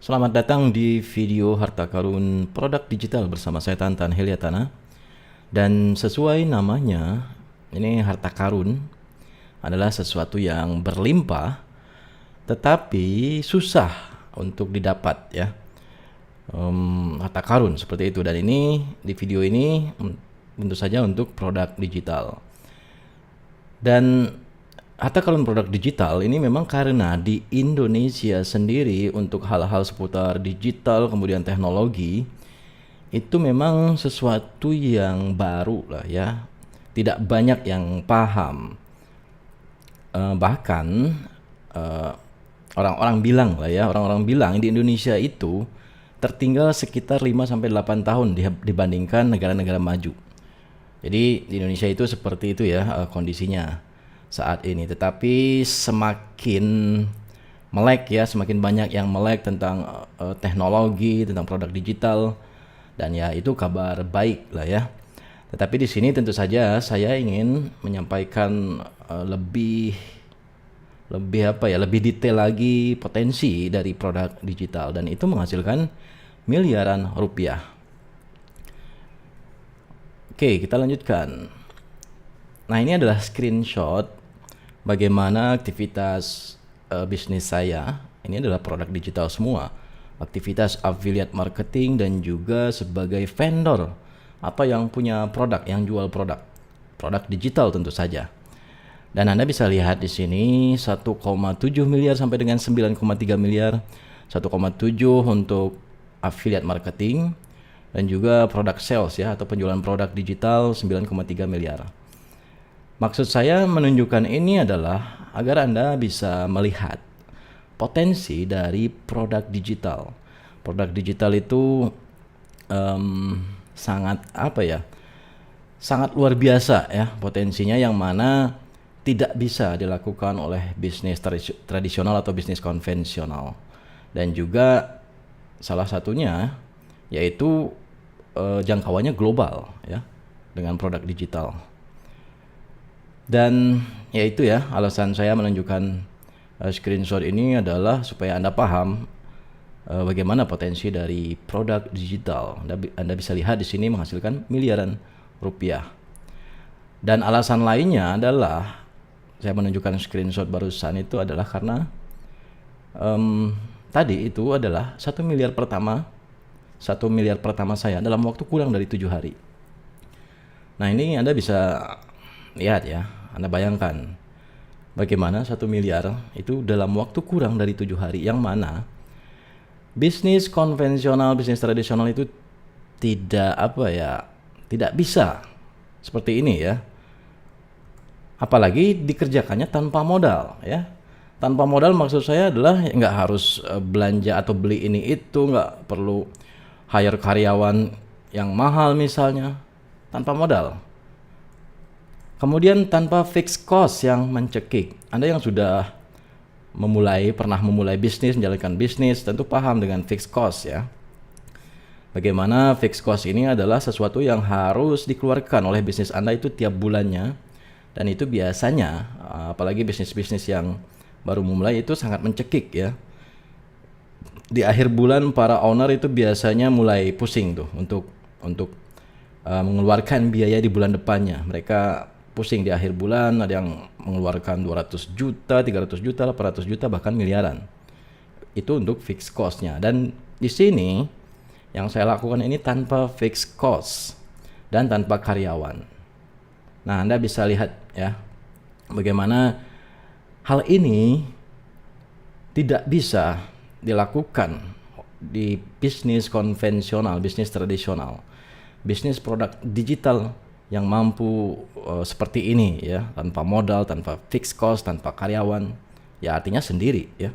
Selamat datang di video Harta Karun Produk Digital bersama saya Tantan Heliatana. Dan sesuai namanya, ini harta karun adalah sesuatu yang berlimpah tetapi susah untuk didapat ya. Harta karun seperti itu, dan ini di video ini tentu saja untuk produk digital. Dan harta karun produk digital ini memang karena di Indonesia sendiri untuk hal-hal seputar digital kemudian teknologi itu memang sesuatu yang baru lah ya, tidak banyak yang paham. Bahkan orang-orang bilang lah ya, orang-orang bilang di Indonesia itu tertinggal sekitar 5-8 tahun dibandingkan negara-negara maju. Jadi di Indonesia itu seperti itu ya kondisinya saat ini. Tetapi semakin melek ya, semakin banyak yang melek tentang teknologi, tentang produk digital, dan ya itu kabar baik lah ya. Tetapi di sini tentu saja saya ingin menyampaikan lebih detail lagi potensi dari produk digital, dan itu menghasilkan miliaran rupiah. Oke, kita lanjutkan. Nah, ini adalah screenshot bagaimana aktivitas bisnis saya. Ini adalah produk digital semua. Aktivitas affiliate marketing dan juga sebagai vendor atau yang punya produk, yang jual produk digital tentu saja. Dan Anda bisa lihat di sini 1,7 miliar sampai dengan 9,3 miliar. 1,7 untuk affiliate marketing dan juga produk sales ya, atau penjualan produk digital 9,3 miliar. Maksud saya menunjukkan ini adalah agar Anda bisa melihat potensi dari produk digital. Produk digital itu sangat sangat luar biasa ya potensinya, yang mana tidak bisa dilakukan oleh bisnis tradisional atau bisnis konvensional. Dan juga salah satunya yaitu jangkauannya global ya dengan produk digital. Dan yaitu ya alasan saya menunjukkan screenshot ini adalah supaya Anda paham bagaimana potensi dari produk digital. Anda bisa lihat di sini menghasilkan miliaran rupiah. Dan alasan lainnya adalah saya menunjukkan screenshot barusan itu adalah karena tadi itu adalah 1 miliar pertama saya dalam waktu kurang dari 7 hari. Nah, ini Anda bisa lihat ya, Anda bayangkan bagaimana 1 miliar itu dalam waktu kurang dari 7 hari, yang mana bisnis konvensional, bisnis tradisional itu tidak bisa seperti ini ya. Apalagi dikerjakannya tanpa modal ya. Tanpa modal maksud saya adalah nggak harus belanja atau beli ini itu, nggak perlu hire karyawan yang mahal misalnya, tanpa modal. Kemudian tanpa fixed cost yang mencekik. Anda yang sudah pernah memulai bisnis, menjalankan bisnis, tentu paham dengan fixed cost ya. Bagaimana fixed cost ini adalah sesuatu yang harus dikeluarkan oleh bisnis Anda itu tiap bulannya. Dan itu biasanya, apalagi bisnis-bisnis yang baru memulai itu sangat mencekik ya. Di akhir bulan para owner itu biasanya mulai pusing tuh untuk mengeluarkan biaya di bulan depannya. Mereka pusing di akhir bulan, ada yang mengeluarkan 200 juta, 300 juta, 800 juta, bahkan miliaran. Itu untuk fixed cost-nya. Dan di sini yang saya lakukan ini tanpa fixed cost dan tanpa karyawan. Nah, Anda bisa lihat ya bagaimana hal ini tidak bisa dilakukan di bisnis konvensional, bisnis tradisional. Bisnis produk digital yang mampu seperti ini ya, tanpa modal, tanpa fixed cost, tanpa karyawan, ya artinya sendiri ya.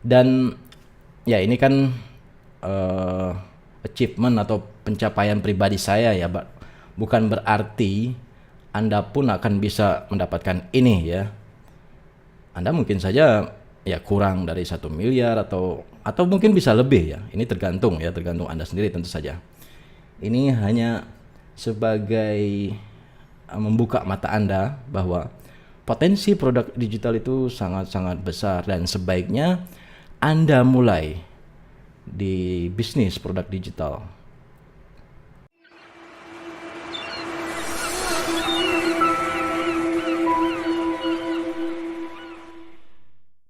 Dan ya ini kan achievement atau pencapaian pribadi saya ya, bukan berarti Anda pun akan bisa mendapatkan ini ya. Anda mungkin saja ya kurang dari 1 miliar atau mungkin bisa lebih ya. Ini tergantung Anda sendiri tentu saja. Ini hanya sebagai membuka mata Anda bahwa potensi produk digital itu sangat-sangat besar, dan sebaiknya Anda mulai di bisnis produk digital.